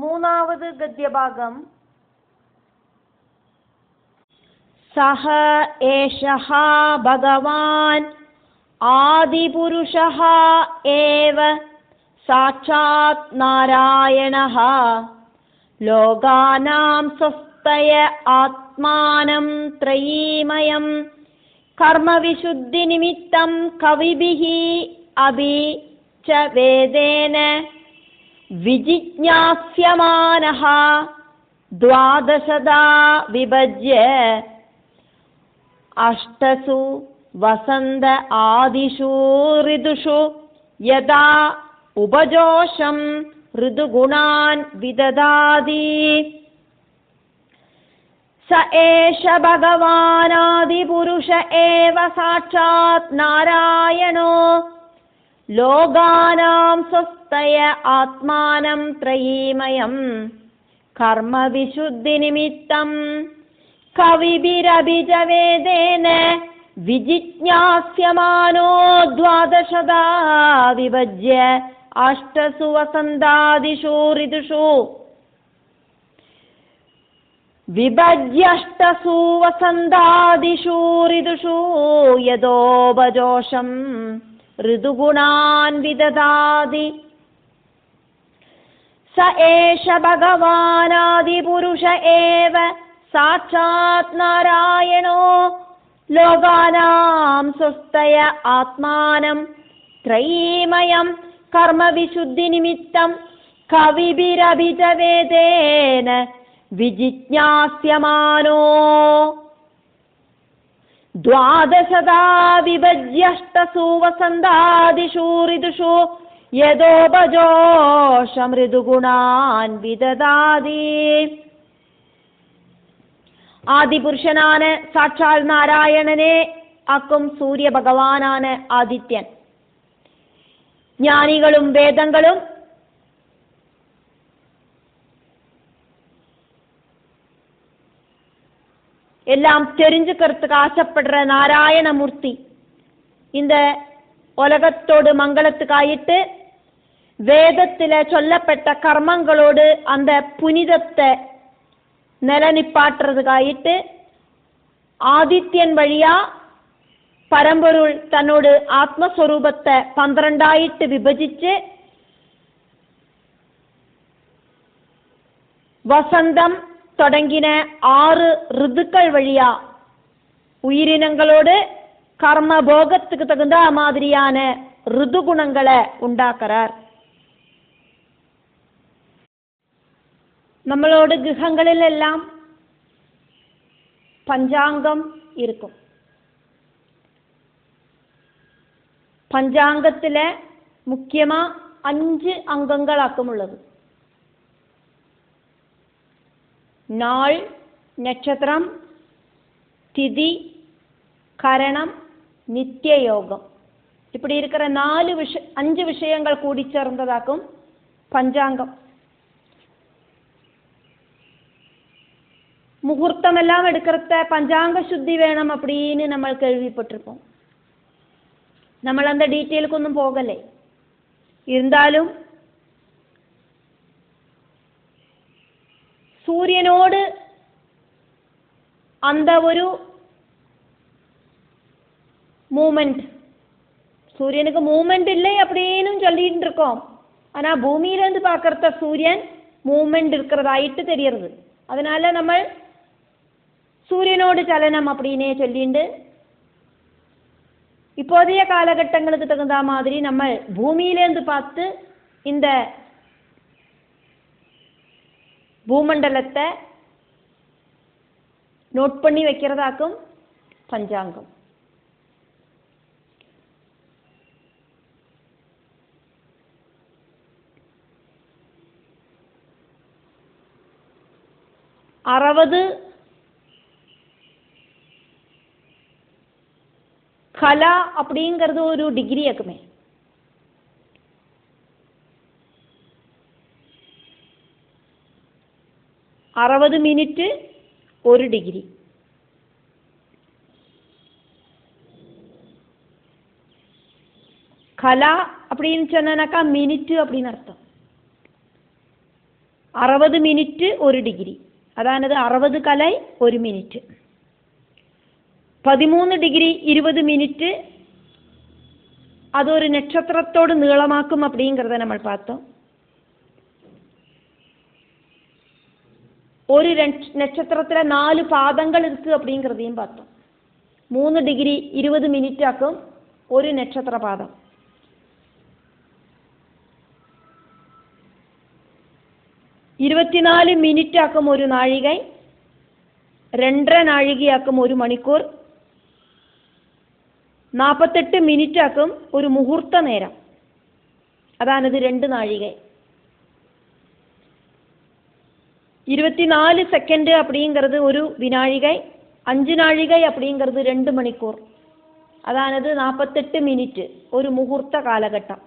മൂന്നാമത് ഗദ്യഭാഗം. സഹ ഏഷഃ ഭഗവാൻ ആദിപുരുഷഃ ഏവ സാക്ഷാത് നാരായണഃ ലോകാനാം സ്വസ്തയ ആത്മാനം ത്രയീമയം കർമ്മവിശുദ്ധിനിമിത്തം കവിഭിഃ അഭി ച വേദേന വിജിജ്ഞാസ്യമാനഃ ദ്വാദശദാ വിഭജ്യ അഷ്ടസു വസന്ത ആദിഷു ഋതുഷു യഥാ ഉപജോഷം ഋതുഗുണാൻ വിദദാതി സ ഏഷ ഭഗവാനാദിപുരുഷ ഏവ സാക്ഷാത് നാരായണോ ലോകാനാം സ്വസ്തയ ആത്മാനം ത്രയീമയം കർമ്മവിശുദ്ധിനിമിത്തം കവിഭിരഭിജ വേദേന വിജിജ്ഞാസ്യമാനോ ദ്വാദശദാ വിഭജ്യ അഷ്ടസു വസന്താദിഷു ഋതുഷു വിഭജ്യഷ്ടസു വസന്താദിഷു ഋതുഷു യഥോപജോഷം ഋതുഗുണാൻ വിദദാതി സ ഏഷ ഭഗവാനാദിപുരുഷ ഏവ സാക്ഷാത് നാരായണോ ലോകാനാം സ്വസ്തയ ആത്മാനം ത്രയീമയം കർമ്മവിശുദ്ധിനിമിത്തം കവിഭിരഭിജ വേദേന വിജിജ്ഞാസ്യമാനോ ദ്വാദശദാ വിഭജ്യഷ്ടസു വസന്താദിഷു ഋതുഷു യഥോപജോഷം ഋതുഗുണാൻ വിദദാതി. ആദിപുരുഷനാണ് സാക്ഷാൽ നാരായണനെ ആക്കും സൂര്യ ഭഗവാനാണ് ആദിത്യൻ. ജ്ഞാനികളും വേദങ്ങളും எல்லாம் தெரிஞ்சுக்கிறதுக்கு ஆசைப்படுற நாராயணமூர்த்தி இந்த உலகத்தோடு மங்களத்துக்காயிட்டு வேதத்தில சொல்லப்பட்ட கர்மங்களோடு அந்த புனிதத்தை நிலநிப்பாட்டுறதுக்காயிட்டு ஆதித்யன் வழியா பரம்பொருள் தன்னோடு ஆத்மஸ்வரூபத்தை 12 விபஜிச்சு வசந்தம் தொடங்கின 6 ഋതുക്കൾ வழியா உயிரினங்களோடு கர்மபோகத்துக்கு தகுந்த மாதிரியான ഋതുഗുണങ്ങളെ ഉണ്ടാക്കறார். நம்மளோட கிரகங்களிலெல்லாம் பஞ்சாங்கம் இருக்கும். பஞ்சாங்கத்துல முக்கியமா 5 அங்கங்களாக்கும் உள்ளது. நாள், நட்சத்திரம், திதி, கரணம், நித்திய யோகம். இப்படி இருக்கிற 5 விஷயங்கள் கூடி சேர்ந்ததாக்கும் பஞ்சாங்கம். முகூர்த்தம் எல்லாம் எடுக்கிறத பஞ்சாங்க சுத்தி வேணும் அப்படின்னு நம்ம கேள்விப்பட்டிருப்போம். നമ്മൾ அந்த டீட்டெயிலுக்கு போகலை. இருந்தாலும் சூரியனோடு அந்த ஒரு மூமெண்ட், சூரியனுக்கு மூமெண்ட் இல்லை அப்படின்னு சொல்லிட்டு இருக்கோம். ஆனா பூமியிலிருந்து பார்க்கறத சூரியன் மூமெண்ட் இருக்கிறதாயிட்டு தெரியறது. அதனால நம்ம சூரியனோடு சலனம் அப்படின்னே சொல்லிட்டு இப்போதைய காலகட்டங்களுக்கு தகுந்த மாதிரி நம்ம பூமியிலேருந்து பார்த்து இந்த பூமண்டலத்தை நோட் பண்ணி வைக்கிறதாக்கும் பஞ்சாங்கம். அறுபது கலா அப்படிங்கிறது ஒரு டிகிரி ஆக்குமே. அறுபது மினிட்டு 1 டிகிரி. கலா அப்படின்னு சொன்னாக்கா மினிட்டு அப்படின்னு அர்த்தம். 60 മിനിറ്റ് 1 ഡിഗ്രി, അതായത് 60 കലൈ 1 മിനിറ്റ്. 13 ഡിഗ്രി 20 മിനിറ്റ് അതൊരു നക്ഷത്രത്തോട് നീളമാക്കും அப்படிங்கிறத നമ്മൾ பார்த்தோம். ഒരു നക്ഷത്രത്തിലെ 4 പാദങ്ങൾ ഇருக்கு அப்படிங்கிறதையும் பார்த்தோம். 3 ഡിഗ്രി 20 മിനിറ്റ് ആക്കും ഒരു നക്ഷത്രപാദം. 24 മിനിറ്റ് ആക്കും ഒരു നാഴികை, 2.5 നാഴികയാക്കും ഒരു മണിക്കൂർ, 48 മിനിറ്റ് ആക്കും ഒരു മുഹൂർത്ത നേരം, അതാണിത് 2 നാഴികை. 24 സെക്കൻഡ് அப்படிங்கிறது ഒരു വിനാഴികை, 5 നാഴികை அப்படிங்கிறது 2 മണിക്കൂർ, അതാണിത് 48 മിനിറ്റ് ഒരു മുഹൂർത്ത കാലഘട്ടം.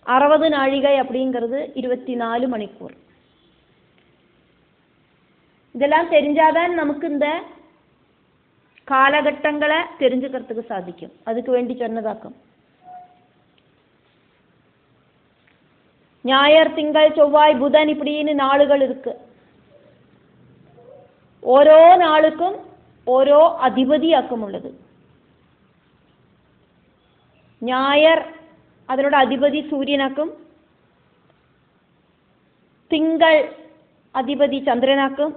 60 നാഴിகை அப்படிங்கிறது 24 மணிக்கூர். இதெல்லாம் தெரிஞ்சாதான் நமக்கு இந்த காலகட்டங்களை தெரிஞ்சுக்கிறதுக்கு சாதிக்கும். அதுக்கு வேண்டி சொன்னதாக்கும். ஞாயிறு, திங்கள், செவ்வாய், புதன் இப்படின்னு நாளுகள் இருக்கு. ഓരോ നാളുക്കും ഓരോ അധിപതിയാക്കും ഉള്ളത്. ഞായർ അതിനോട് അധിപതി സൂര്യനാക്കും, തിങ്കൾ അധിപതി ചന്ദ്രനാക്കും,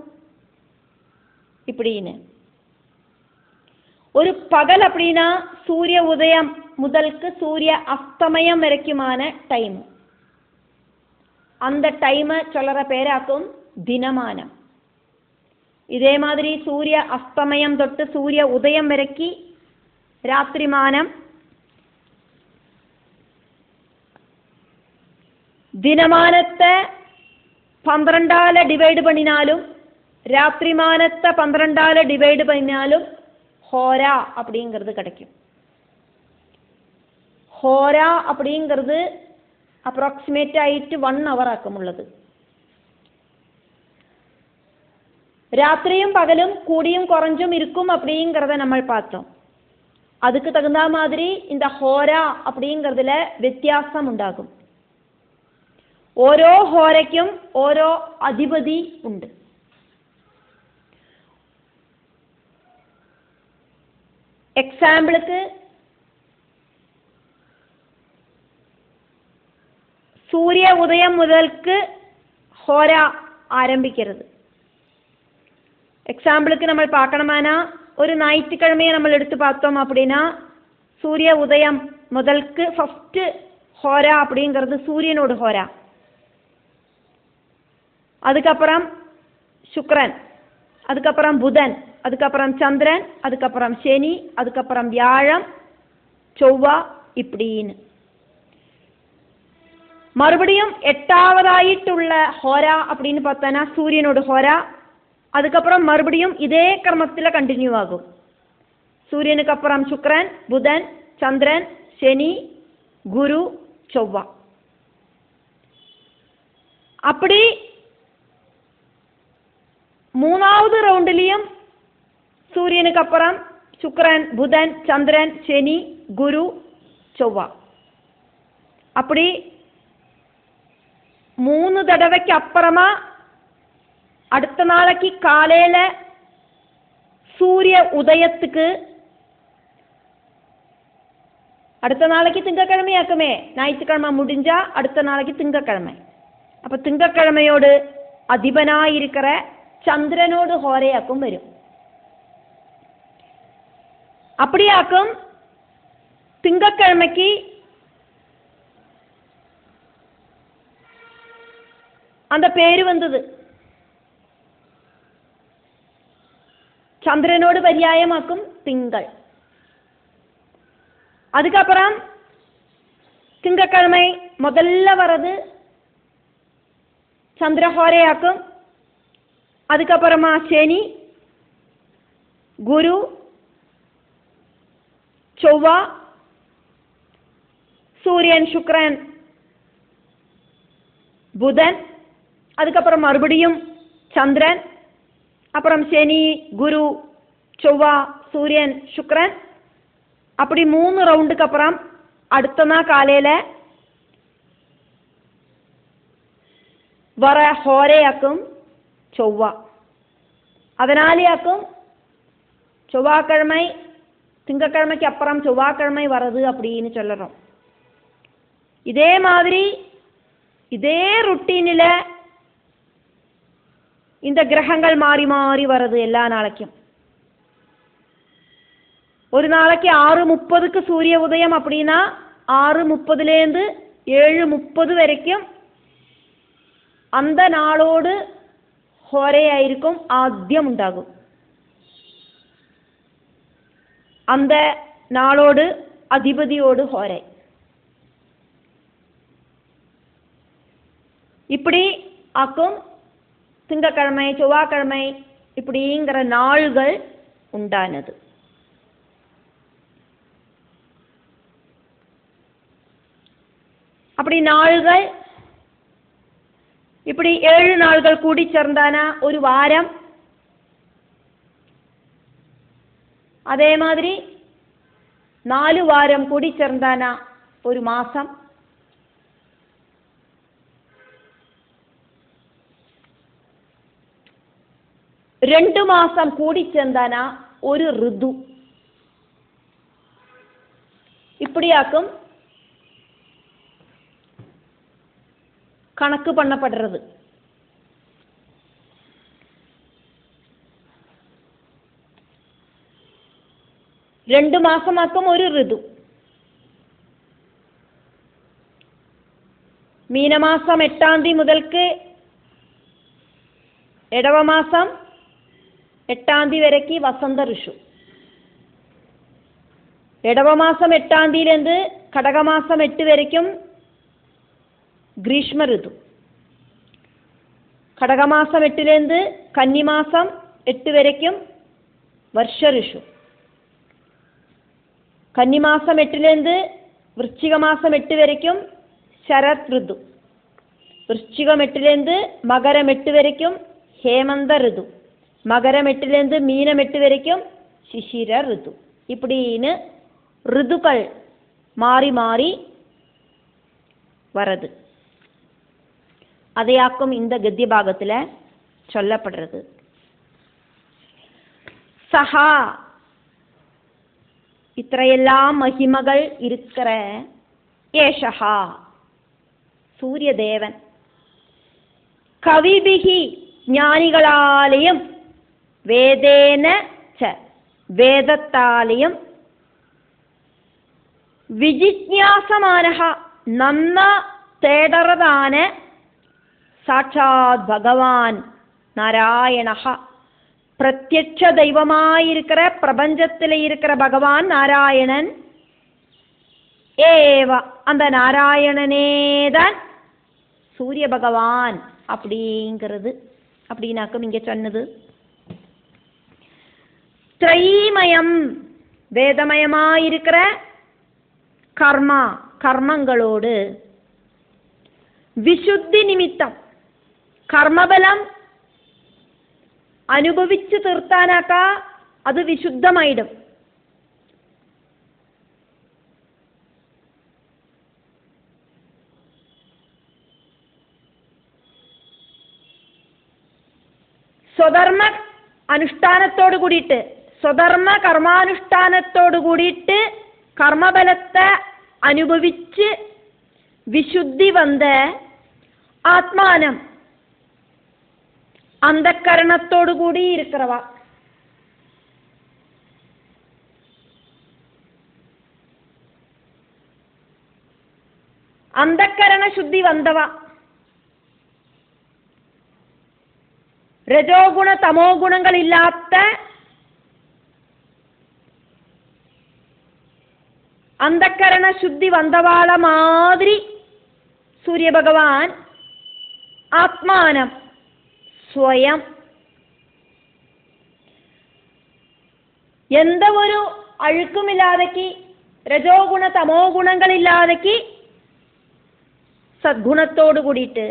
இப்படின்னு. ஒரு பகல் அப்படின்னா சூரிய உதயம் முதலுக்கு சூரிய அஸ்தமயம் வரைக்குமான டைம். அந்த டைமை சொல்ற பேராக்கும் தினமானம். இதே மாதிரி சூரிய அஸ்தமயம் தொட்டு சூரிய உதயம் வரைக்கும் രാത്രിമാനം. ദിനമാനത്തെ 12 ഡിവൈഡ് பண்ணினாலும் രാത്രിമാനത്തെ 12 ഡിവൈഡ് பண்ணினாலும் ஹோர அப்படிங்கிறது கிடைக்கும். ஹோர அப்படிங்கிறது അപ്രോക്സിമേറ്റ് ആയിട്ട് 1 അവർ ആക്കുമുള്ളത്. രാത്രിയും പകലും കൂടിയും കുറഞ്ഞും ഇരിക്കും அப்படிங்கிறத നമ്മൾ பார்த்தோம். அதுக்கு தகுந்த மாதிரி இந்த ஹோர அப்படிங்கிறதுல വ്യത്യാസം ഉണ്ടാകും. ഓരോ ഹോരയ്ക്കും ഓരോ അധിപതി ഉണ്ട്. എക്സാമ്പിൾക്ക് സൂര്യ ഉദയം മുതൽക്ക് ഹോര ആരംഭിക്കരുത്. എക്സാമ്പിൾക്ക് നമ്മൾ பார்க்கணுமானா ஒரு ஞாயிற்றுக்கிழமையை நம்ம எடுத்து பார்த்தோம் அப்படின்னா சூரிய உதயம் முதல்க்கு ஃபர்ஸ்ட் ஹோர அப்படிங்கிறது சூரியனோட ஹோர. அதுக்கப்புறம் சுக்கிரன், அதுக்கப்புறம் புதன், அதுக்கப்புறம் சந்திரன், அதுக்கப்புறம் சனி, அதுக்கப்புறம் வியாழம், செவ்வாய் இப்படின்னு. மறுபடியும் 8ஆவதாയിട്ടുള്ള ஹோர அப்படின்னு பார்த்தோன்னா சூரியனோட ஹோர. அதுக்கப்புறம் மறுபடியும் இதே கிரமத்தில் கண்டினியூ ஆகும். சூரியனுக்கு அப்புறம் சுக்கிரன், புதன், சந்திரன், சனி, குரு, செவ்வாய். அப்படி 3வது ரவுண்டிலையும் சூரியனுக்கு அப்புறம் சுக்கிரன், புதன், சந்திரன், சனி, குரு, செவ்வாய். அப்படி 3 தடவைக்கு அப்புறமா அடுத்த நாளைக்கு காலையில சூரிய உதயத்துக்கு, அடுத்த நாளைக்கு திங்கக்கிழமையாக்குமே, ஞாயிற்றுக்கிழமை முடிஞ்சா அடுத்த நாளைக்கு திங்கக்கிழமை. அப்ப திங்கக்கிழமையோடு அதிபனாயிருக்கிற சந்திரனோடு ஹோரையாக்கும் வரும். அப்படியாக்கும் திங்கக்கிழமைக்கு அந்த பேரு வந்தது. சந்திரனோடு பரியாயமாக்கும் திங்கள். அதுக்கப்புறம் திங்கக்கிழமை முதல்ல வர்றது சந்திரஹோரையாக்கும். அதுக்கப்புறமா சனி, குரு, செவ்வாய், சூரியன், சுக்கிரன், புதன், அதுக்கப்புறம் மறுபடியும் சந்திரன், அப்புறம் சனி, குரு, செவ்வாய், சூரியன், சுக்கிரன். அப்படி 3 ரவுண்டுக்கு அப்புறம் அடுத்த நாள் காலையில வர ஹோரையாக்கும் செவ்வா. அதனாலேயாக்கும் செவ்வாய்க்கிழமை திங்கக்கிழமைக்கு அப்புறம் செவ்வாய்க்கிழமை வருது அப்படின்னு சொல்லுறோம். இதே மாதிரி இதே ருட்டீனில் இந்த கிரகங்கள் மாறி மாறி வருது எல்லா நாளைக்கும். ஒரு நாளைக்கு 6:30க்கு சூரிய உதயம் அப்படின்னா 6:30லேருந்து 7:30 வரைக்கும் அந்த நாளோடு ஹோரையாயிருக்கும் ஆദ്യം ഉണ്ടാകും. அந்த நாளோடு அதிபதியோடு ஹோரை. இப்படி ஆக்கும் திங்கக்கிழமை செவ்வாய்க்கிழமை இப்படிங்கிற நாள்கள் உண்டானது. அப்படி நாள்கள் இப்படி 7 நாள்கள் கூடி சேர்ந்தானா ஒரு வாரம். அதே மாதிரி 4 வாரம் கூடி சேர்ந்தானா ஒரு மாசம். 2 மாசம் கூடி சேர்ந்தானா ஒரு ഋതു. இப்படியாக்கும் கணக்கு பண்ணப்படுறது. ரெண்டு மாசமாக்கும் ஒரு ഋതു. മീനമാസം 8-ാം തീയതി മുതൽക്ക് ഇടവമാസം 8-ാം തീയതി വരയ്ക്ക് വസന്ത ഋഷു. ഇടവമാസം 8-ാം തീയതിയിലേந்து കടകമാസം 8 വരയ്ക്കും ഗ്രീഷ്മ ഋതു. കടകമാസം 8லேருந்து കന്നിമാസം 8 വരയ്ക്കും വർഷ ഋഷു. കന്നിമാസം 8லேருந்து വൃശ്ചിക മാസം 8 വരയ്ക്കും ശരത് ഋതു. വൃശ്ചികം 8லேருந்து മകരം 8 വരയ്ക്കും ഹേമന്ത ഋതു. മകരം 8லேருந்து மீனம் 8 வரைக்கும் சிசிர ഋതു. இப்படின்னு ഋതുக்கள் மாறி மாறி வரது. அதையாக்கும் இந்த கத்திய பாகத்தில் சொல்லப்படுறது. சஹா இத்தனையெல்லாம் மகிமகள் இருக்கிற ஏஷஹா சூரியதேவன் கவிபிகி ஞானிகளாலேயும் வேதேன ச வேதத்தாலேயும் വിജിജ്ഞാസമാനഃ നന്ന തേടറതാണ് സാക്ഷാത് ഭഗവാൻ നാരായണഃ. பிரத்யட்ச தெய்வமாயிருக்கிற பிரபஞ்சத்தில் இருக்கிற பகவான் நாராயணன் ஏவ. அந்த நாராயணனேதான் சூரிய பகவான் அப்படிங்கிறது. அப்படின்னாக்கும் இங்க சொன்னது திரைமயம் வேதமயமாயிருக்கிற கர்மா கர்மங்களோடு വിശുദ്ധി നിമിത്തം കർമ്മബലം അനുഭവിച്ചു തീർത്താനാക്ക അത് വിശുദ്ധമായിടും. സ്വധർമ്മ അനുഷ്ഠാനത്തോട് കൂടിയിട്ട് സ്വധർമ്മ കർമാനുഷ്ഠാനത്തോട് കൂടിയിട്ട് കർമ്മബലത്തെ അനുഭവിച്ച് വിശുദ്ധി വന്ന് ആത്മാനം അന്ധക്കരണത്തോടു കൂടി இருக்கிறவ. അന്ധക്കരണ ശുദ്ധി വന്നവ രജോ ഗുണ തമോ ഗുണങ്ങളില്ലാത്ത അന്ധക്കരണ ശുദ്ധി വന്നവാള മാതിരി സൂര്യഭഗവാൻ ആത്മാനം സ്വയം എന്ത ഒരു അഴുക്കുമില്ലാതെക്ക് രജോ ഗുണ തമോ ഗുണങ്ങളില്ലാതെക്ക് സദ്ഗുണത്തോട് കൂടിയിട്ട്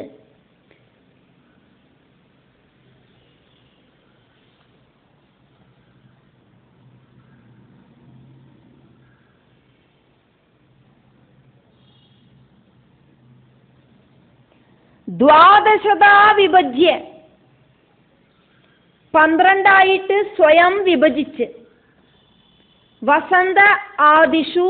ദ്വാദശതാ വിഭജ്യ 12 സ്വയം വിഭജിച്ച് വസന്ത ആദിഷു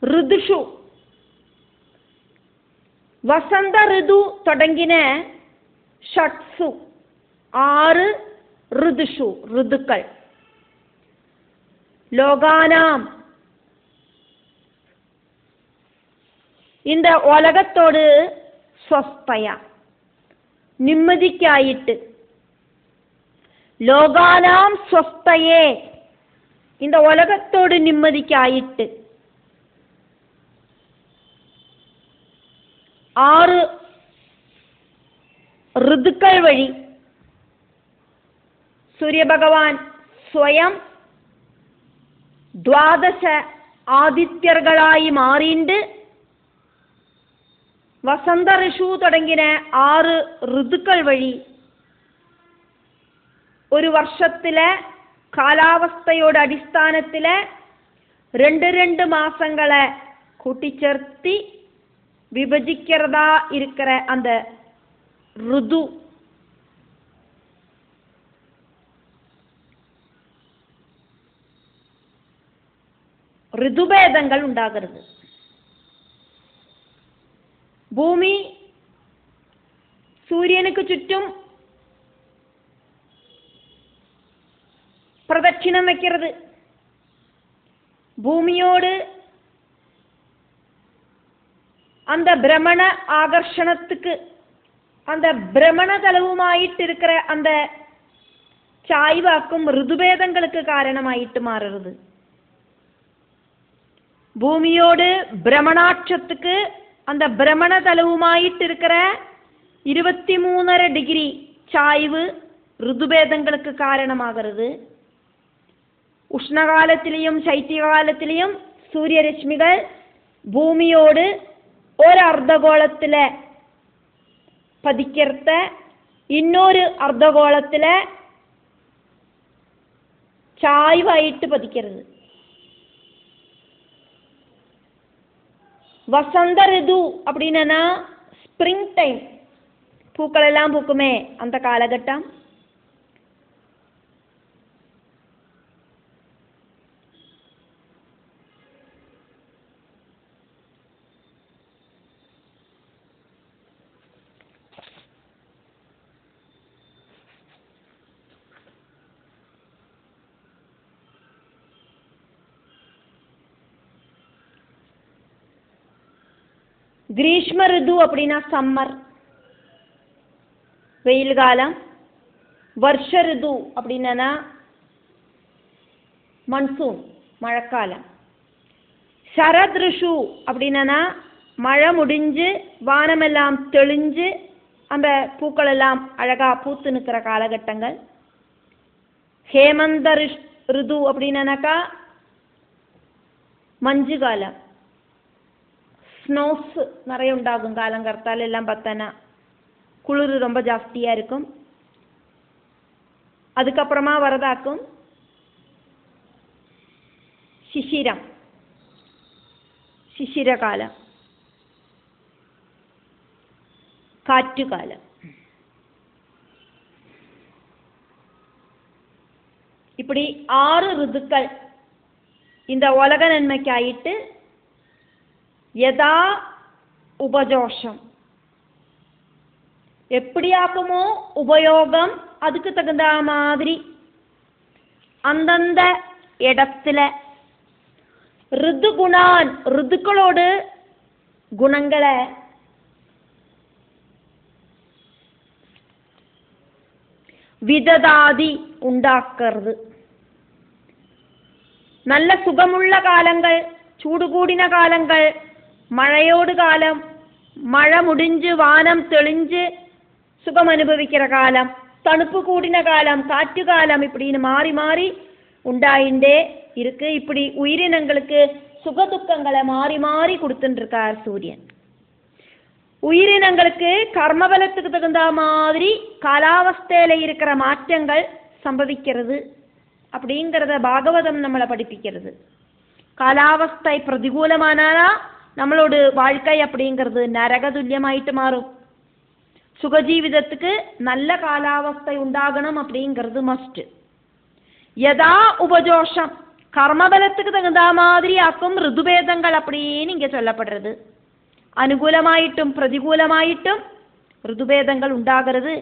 ഋതുഷു വസന്ത ഋതു തുടങ്ങിന ഷട്സു 6 ഋതുഷു ഋതുക്കൾ ലോകാനാം இந்த உலகத்தோடு സ്വസ്ഥയ நிம்மதிக்காயிட்டு ലോകാനാം സ്വസ്ഥയെ இந்த உலகத்தோடு நிம்மதிக்காயிட்டு 6 ഋതുക്കൾ വഴി സൂര്യഭഗവാൻ സ്വയം 12 ആദിത്യர்களாയി മാറിയിട്ട് വസന്ത ഋഷു തുടങ്ങിയ 6 ഋതുക്കൾ വഴി ഒരു വർഷത്തിലെ കാലാവസ്ഥയുടെ അടിസ്ഥാനത്തിലെ 2 മാസങ്ങളെ കൂട്ടിച്ചേർത്തി വിഭജിக்கிறதா இருக்கிற அந்த ഋതു ഋതുഭേദങ്ങൾ ഉണ്ടാകരുത്. ഭൂമി സൂര്യനുക്ക് ചുറ്റും പ്രദക്ഷിണം വയ്ക്കരുത്. ഭൂമിയോട് அந்த பிரமண ஆகர்ஷணத்துக்கு அந்த பிரமண தளவுமாயிட்டு இருக்கிற அந்த சாய்வாக்கும் ഋതുഭേദங்களுக்கு காரணமாயிட்டு மாறுறது. பூமியோடு பிரமணாட்சத்துக்கு அந்த பிரமண தளவுமாயிட்டு இருக்கிற 23.5 டிகிரி சாய்வு ഋതുഭേദങ്ങൾക്ക് காரணமாகிறது. ഉഷ്ണകാലത്തിലെയും ശൈത്യകാലത്തിലെയും സൂര്യരശ്മികൾ ഭൂമിയോട് ഒരു അർദ്ധഗോളത്തിലെ പതിക്കരുത്, ഇന്നൊരു അർദ്ധഗോളത്തിലെ ചായ്വായിട്ട് പതിക്കരുത്. வசந்த ரிது அப்படின்னா ஸ்ப்ரிங் டைம், பூக்கள் எல்லாம் பூக்குமே அந்த காலகட்டம். கிரீஷ்ம ரிது அப்படின்னா சம்மர் வெயில் காலம். வருஷ ரிது அப்படின்னா மன்சூன் மழைக்காலம். சரத் ரிஷு அப்படின்னா மழை முடிஞ்சு வானமெல்லாம் தெளிஞ்சு அந்த பூக்கள் எல்லாம் அழகா பூத்து நிற்கிற காலகட்டங்கள். ஹேமந்த ரிது அப்படின்னாக்கா மஞ்சு காலம். ஸ்னோஸ் நிறைய உண்டாகும் காலங்கர்த்தால் எல்லாம் பார்த்தனா குளிர் ரொம்ப ஜாஸ்தியாக இருக்கும். அதுக்கப்புறமா வரதாக்கும் சிசிரம், சிசிரகாலம், காற்றுகாலம். இப்படி 6 ഋതുக்கள் இந்த உலக நன்மைக்காயிட்டு யதா உபஜோஷம் எப்படியாக்குமோ உபயோகம் அதுக்கு தகுந்த மாதிரி அந்தந்த இடத்துல ഋതു குணான் ഋതുக்களோடு குணங்களை വിദദാതി ഉണ്ടാക്കരുത്. നല്ല സുഖമുള്ള കാലങ്ങൾ, ചൂടുകൂടിന കാലങ്ങൾ, മഴയോട് കാലം, മഴ മുടിஞ்சு വാനം തെളിஞ்சு சுகம் அனுபவிக்கிற காலம், தணுப்பு கூடின காலம், காற்றுகாலம், இப்படின்னு மாறி மாறி உண்டாயிண்டே இருக்கு. இப்படி உயிரினங்களுக்கு சுகதுக்கங்களை மாறி மாறி கொடுத்துட்டு இருக்கார் சூரியன். உயிரினங்களுக்கு கர்மபலத்துக்கு தகுந்த மாதிரி காலாவஸ்தையில இருக்கிற மாற்றங்கள் சம்பவிக்கிறது அப்படிங்கிறத பாகவதம் நம்மளை படிப்பிக்கிறது. காலாவஸ்தை பிரதிகூலமானாலா நம்மளோட வாழ்க்கை அப்படிங்கிறது நரகதுல்யமாயிட்டு மாறும். சுகஜீவிதத்துக்கு நல்ல காலாவஸ்தை உண்டாகணும் அப்படிங்கிறது மஸ்ட். யதா உபஜோஷம் கர்மபலத்துக்கு தகுந்த மாதிரி ஆக்கும் ഋതുഭേദங்கள் அப்படின்னு இங்க சொல்லப்படுறது. അനുകൂലമായിട്ടും പ്രതികൂലമായിട്ടും ഋതുഭേദങ്ങൾ ഉണ്ടാകരുത്.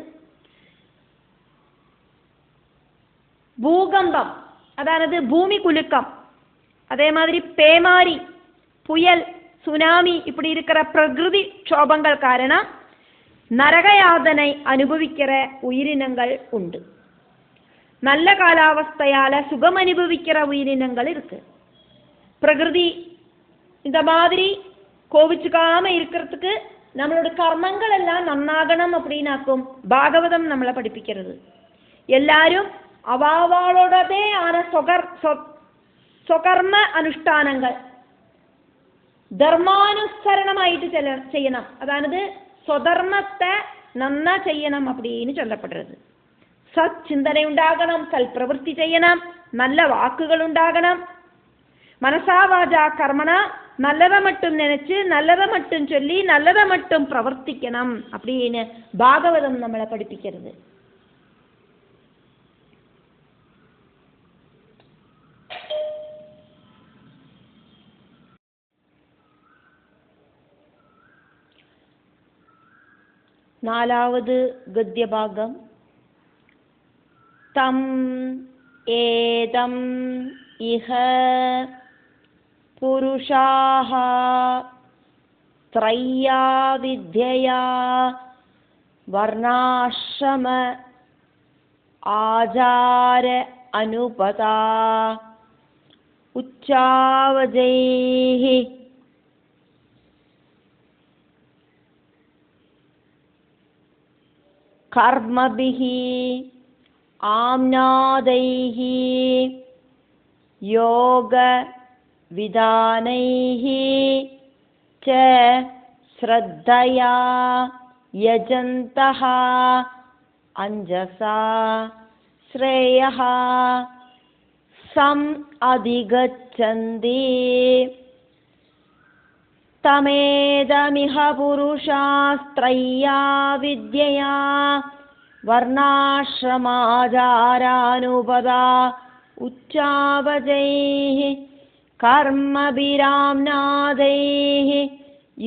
ഭൂകമ്പം അതായത് ഭൂമി കുലുക്കം, அதே மாதிரி பேமாரி, புயல், சுனாமி இப்படி இருக்கிற பிரகிருதி க்ஷோபங்கள் காரணம் நரக யாதனை அனுபவிக்கிற உயிரினங்கள் உண்டு. நல்ல காலாவஸ்தையால சுகம் அனுபவிக்கிற உயிரினங்கள் இருக்கு. பிரகிருதி இந்த மாதிரி கோவிச்சுக்காம இருக்கிறதுக்கு நம்மளோட கர்மங்கள் எல்லாம் நன்னாகணும் அப்படின்னாக்கும் பாகவதம் நம்மளை படிப்பிக்கிறது. எல்லாரும் അവാവാളോടതേ ആന സ്വകർമ്മ അനുഷ്ഠാനങ്ങൾ ധർമാനുസരണമായിട്ട് ചെയ്യണം. അതായത് സ്വധർമ്മത്തെ നന്ന ചെയ്യണം அப்படின்னு சொல்லப்படுறது. സച്ചിന്തന ഉണ്ടാകണം, സൽപ്രവൃത്തി ചെയ്യണം, നല്ല വാക്കുകൾ ഉണ്ടാകണം. മനസാ വാചാ കർമ്മണ நல்லதை மட்டும் நினைச்சு நல்லதை மட்டும் சொல்லி நல்லதை மட்டும் பிரவர்த்திக்கணும் அப்படின்னு பாகவதம் நம்மளை படிப்பிக்கிறது. നാലാவது ഗദ്യഭാഗം. തം ഏതം ഇഹ പുരുഷാഃ ത്രയ്യാ വിദ്യയാ വർണ്ണാശ്രമ ആചാര അനുപതാ ഉച്ചാവജൈഃ കർമ്മഭിഃ ആമ്നാദൈഃ യോഗ വിധാനൈഃ ച ശ്രദ്ധയാ യജന്തഃ അഞ്ജസാ ശ്രേയഃ സം അധിഗച്ഛന്തി തമേദമിഹ പുരുഷാസ്ത്രയ്യാ വിദ്യയാ വർണ്ണാശ്രമാചാരാനുപദാ ഉച്ചാവജൈഃ കർമ്മഭിരാംനാദൈഃ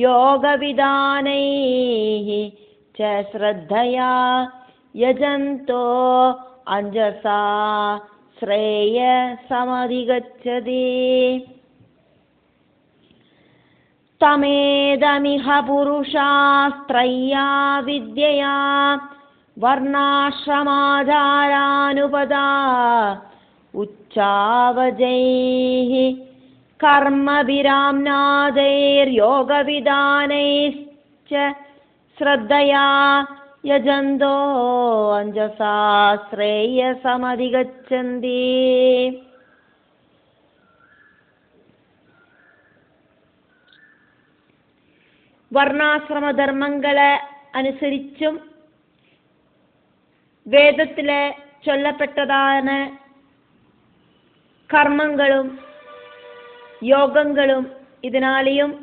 യോഗവിധാനൈഃ ച ശ്രദ്ധയാ യജന്തോ അഞ്ജസാ ശ്രേയസമധിഗച്ഛതി. തമേദമിഹ പുരുഷാസ്ത്രയ്യാ വിദ്യയാ വർണ്ണാശ്രമാചാരാനുപദാ ഉച്ചാവജൈഃ കർമ്മഭിരാംനാദൈർയോഗവിധാനൈശ്ച ശ്രദ്ധയാ യജന്തോ അഞ്ജസാ ശ്രേയസമധിഗച്ഛന്തി. വർണ്ണാശ്രമധർമ്മങ്ങളെ അനുസരിച്ചും വേദത്തിലെ ചൊല്ലപ്പെട്ടതാണ് കർമ്മങ്ങളും യോഗങ്ങളും இதனாலேயும்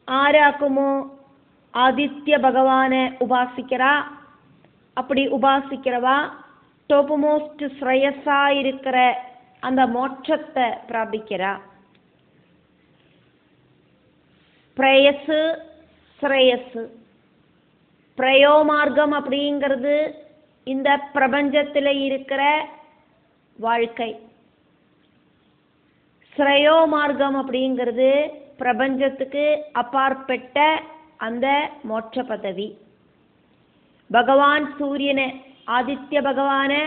ஆராக்குமோ ஆதித்ய பகவானை உபாசிக்கிறா. அப்படி உபாசிக்கிறவா டாப் மோஸ்ட் ஸ்ரேயஸா இருக்கிற அந்த மோட்சத்தை பிராபிக்கிறா. பிரேயசு ஸ்ரேயசு பிரயோமார்க்கம் அப்படிங்கிறது இந்த பிரபஞ்சத்தில் இருக்கிற வாழ்க்கை. ஸ்ரேயோ மார்க்கம் அப்படிங்கிறது பிரபஞ்சத்துக்கு அப்பாற்பட்ட அந்த மோட்ச பதவி. பகவான் சூரியனை ஆதித்ய பகவானை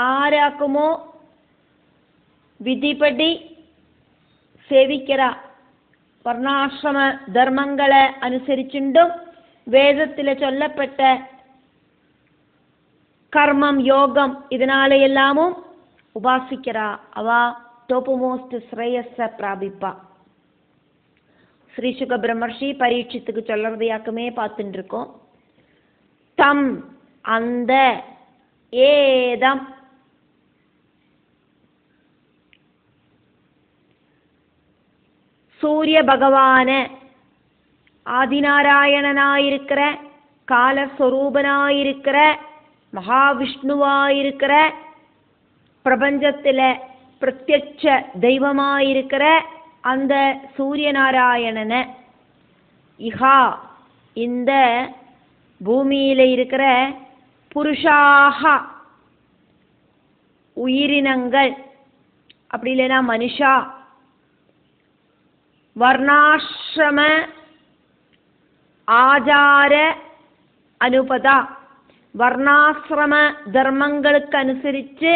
ஆராக்குமோ விதிப்படி சேவிக்கிறா. വർണ്ണാശ്രമ ധർമ്മങ്ങളെ അനുസരിച്ചുണ്ടും വേദത്തിൽ ചൊല്ലപ്പെട്ട കർമ്മം യോഗം ഇതിനാലെയെല്ലാമും ഉപാസിக்கிறா. அவ டாப் மோஸ்ட் ஸ்ரேயஸ பிராபிப்பா. ஸ்ரீ சுக பிரம்மர்ஷி பரீட்சித்துக்கு சொல்றதையாக்குமே பார்த்துட்டு இருக்கோம். தம் அந்த, ஏதம் சூரிய பகவான, ஆதிநாராயணனாயிருக்கிற, காலஸ்வரூபனாயிருக்கிற, மகாவிஷ்ணுவாயிருக்கிற, பிரபஞ்சத்தில் பிரத்யட்ச தெய்வமாயிருக்கிற அந்த சூரியநாராயணனை, இஹா இந்த பூமியில் இருக்கிற புருஷாக உயிரினங்கள், அப்படி இல்லைன்னா மனுஷா, வர்ணாசிரம ஆச்சார அனுபதா, வர்ணாசிரம தர்மங்களுக்கு அனுசரித்து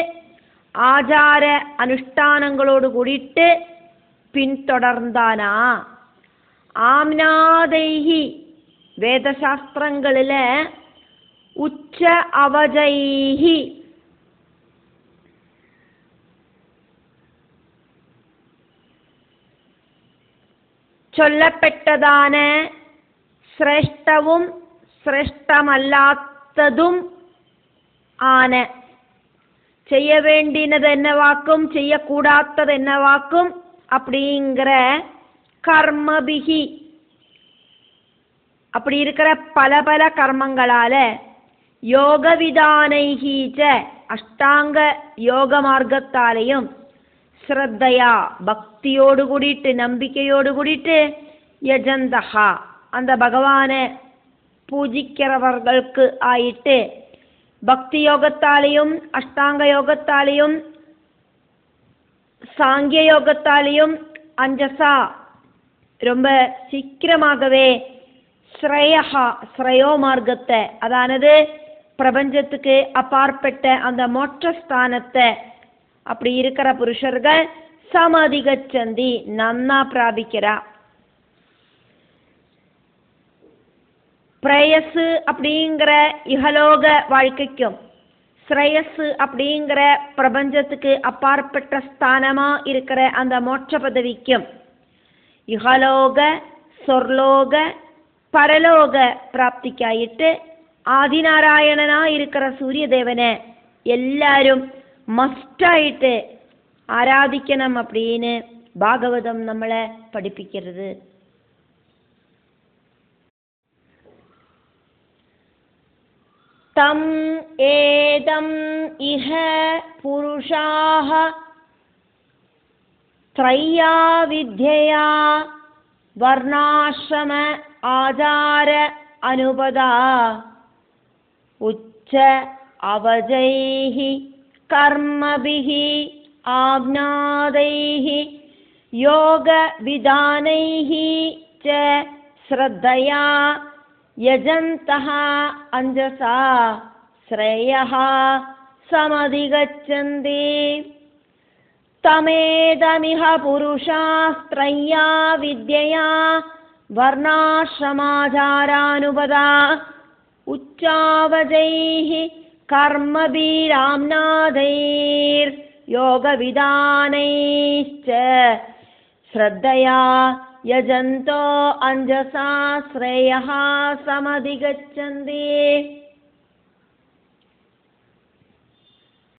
ஆச்சார அனுஷ்டானங்களோடு கூடிட்டு பின்தொடர்ந்தானா. ஆம்னாதைஹி வேதசாஸ்திரங்களில் உச்ச அவஜைஹி சொல்லப்பட்டதான சிரேஷ்டவும் சிரேஷ்டமல்லாத்ததும் ஆன, செய்ய வேண்டினது என்னவாக்கும் செய்யக்கூடாதது என்னவாக்கும் அப்படிங்கிற கர்மபிகி, அப்படி இருக்கிற பல பல கர்மங்களால, யோக விதானைகீச்ச அஷ்டாங்க யோக மார்க்கத்தாலையும், ஸ்ரத்தையா பக்தியோடு கூடிட்டு நம்பிக்கையோடு கூடிட்டு, யஜந்தகா அந்த பகவானை பூஜிக்கிறவர்களுக்கு ஆயிட்டு, பக்தி யோகத்தாலையும் அஷ்டாங்க யோகத்தாலையும் சாங்கிய யோகத்தாலையும் அஞ்சசா ரொம்ப சீக்கிரமாகவே ஸ்ரேயா ஸ்ரேயோ மார்க்கத்தை, அதானது பிரபஞ்சத்துக்கு அப்பாற்பட்ட அந்த மோட்சஸ்தானத்தை அப்படி இருக்கிற புருஷர்கள் சமதிகச்சந்தி நன்னா பிராபிக்கிறா. பிரேயசு அப்படிங்கிற இகலோக வாழ்க்கைக்கும், ஸ்ரேயஸ் அப்படிங்கிற பிரபஞ்சத்துக்கு அப்பாற்பட்ட ஸ்தானமா இருக்கிற அந்த மோட்ச பதவிக்கும், இகலோக சொர்லோக பரலோக பிராப்திக்காயிட்டு ஆதிநாராயணனா இருக்கிற சூரிய தேவனை எல்லாரும் மஸ்டாயிட்டு ஆராதிக்கணும் அப்படின்னு பாகவதம் நம்மளை படிப்பிக்கிறது. தம் ஏதம் இஹ புருஷாஹ த்ரையா வித்யா வர்ணாசிரம ஆச்சார அனுபதா உச்ச அவஜைஹி கர்மபிஹி ஆக்ஞாதைஹி யோக விதானைஹி ச ஸ்ரத்தையா யஜந்தஹ அஞ்சசா ஸ்ரேயஹ சமதிகச்சந்தி. தமேதமிஹ புருஷாஸ்த்ரையா வித்யா வர்ணாசிரமாச்சாரானுபதா உச்சாவஜைஹி கர்மபீராம்நாதைர் யோகவிதானைश्च ஸ்ரத்தையா யஜந்தோ அஞ்சசா ஸ்ரேயஹ சமதிகச்சந்தி.